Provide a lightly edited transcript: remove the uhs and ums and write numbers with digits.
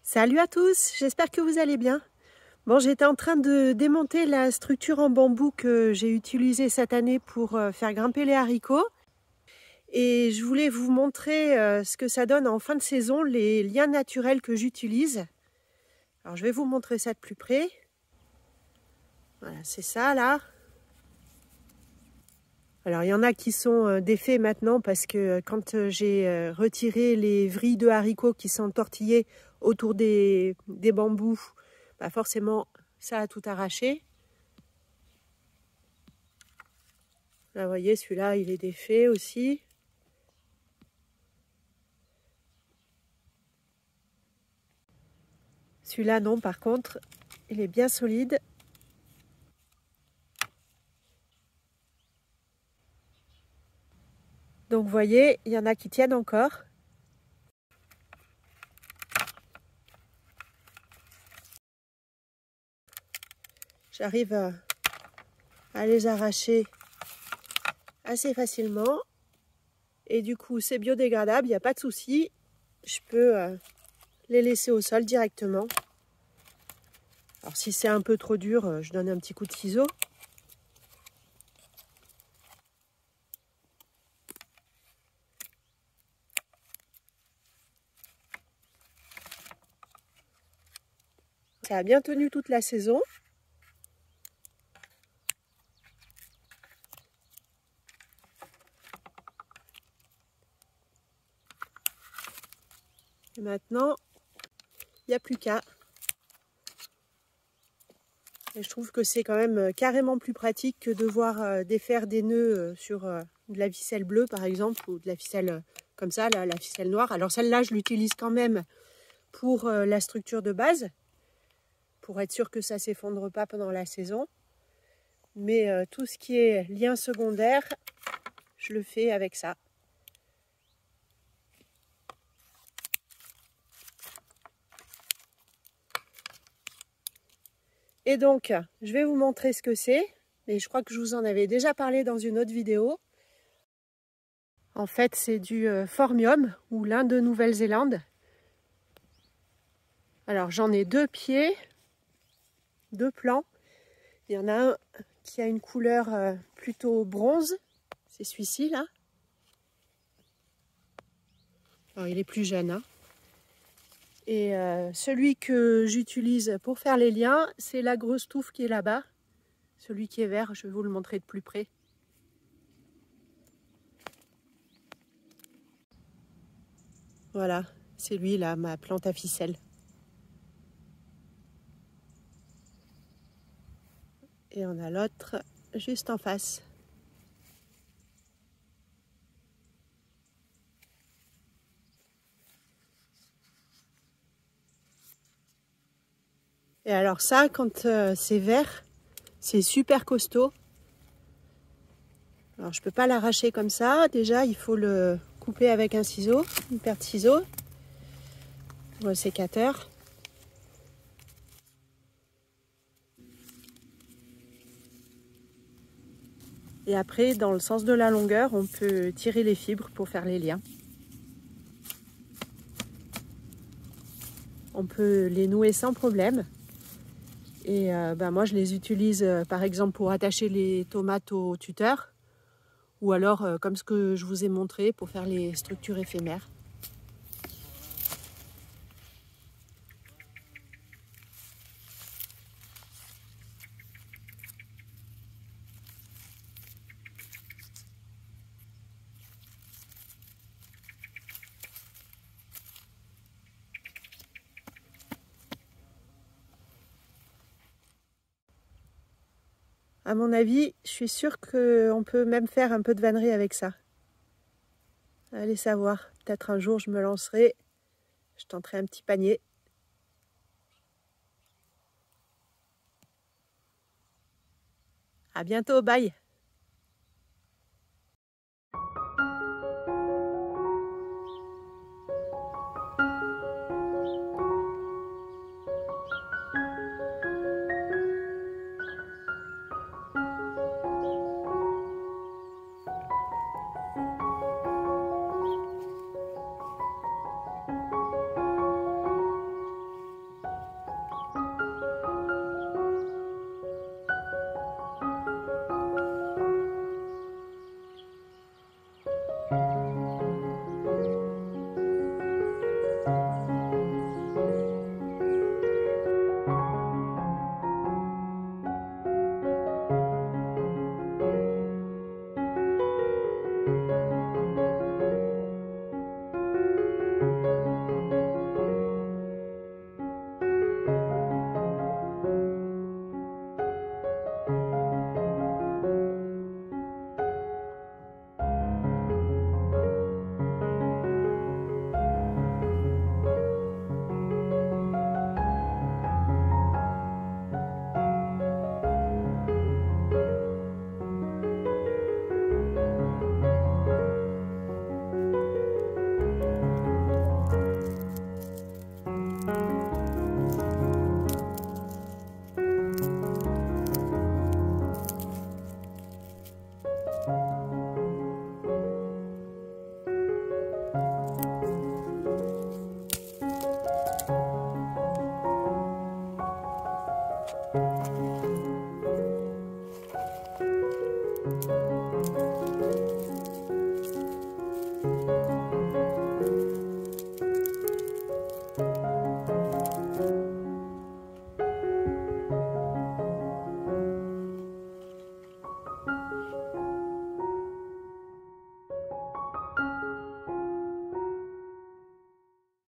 Salut à tous, j'espère que vous allez bien. Bon, j'étais en train de démonter la structure en bambou que j'ai utilisée cette année pour faire grimper les haricots. Et je voulais vous montrer ce que ça donne en fin de saison, les liens naturels que j'utilise. Alors je vais vous montrer ça de plus près. Voilà, c'est ça là. Alors il y en a qui sont défaits maintenant parce que quand j'ai retiré les vrilles de haricots qui sont tortillées autour des bambous, bah forcément ça a tout arraché. Là vous voyez, celui-là il est défait aussi. Celui-là non, par contre il est bien solide. Donc vous voyez, il y en a qui tiennent encore. J'arrive à les arracher assez facilement. Et du coup, c'est biodégradable, il n'y a pas de souci. Je peux les laisser au sol directement. Alors si c'est un peu trop dur, je donne un petit coup de ciseau. Ça a bien tenu toute la saison. Et maintenant, il n'y a plus qu'à. Et je trouve que c'est quand même carrément plus pratique que de devoir défaire des nœuds sur de la ficelle bleue par exemple, ou de la ficelle comme ça, la ficelle noire. Alors celle-là, je l'utilise quand même pour la structure de base, pour être sûr que ça ne s'effondre pas pendant la saison. Mais tout ce qui est lien secondaire, je le fais avec ça. Et donc, je vais vous montrer ce que c'est. Mais je crois que je vous en avais déjà parlé dans une autre vidéo. En fait, c'est du Phormium ou lin de Nouvelle-Zélande. Alors, j'en ai deux pieds, deux plants. Il y en a un qui a une couleur plutôt bronze. C'est celui-ci, là. Alors, il est plus jeune, hein. Et celui que j'utilise pour faire les liens, c'est la grosse touffe qui est là-bas. Celui qui est vert, je vais vous le montrer de plus près. Voilà, c'est lui là, ma plante à ficelle. Et on a l'autre juste en face. Et alors ça, quand c'est vert, c'est super costaud. Alors je peux pas l'arracher comme ça. Déjà, il faut le couper avec un ciseau, une paire de ciseaux, ou un sécateur. Et après, dans le sens de la longueur, on peut tirer les fibres pour faire les liens. On peut les nouer sans problème. Et moi, je les utilise par exemple pour attacher les tomates au tuteur. Ou alors, comme ce que je vous ai montré, pour faire les structures éphémères. À mon avis, je suis sûre qu'on peut même faire un peu de vannerie avec ça. Allez savoir, peut-être un jour je me lancerai, je tenterai un petit panier. À bientôt, bye!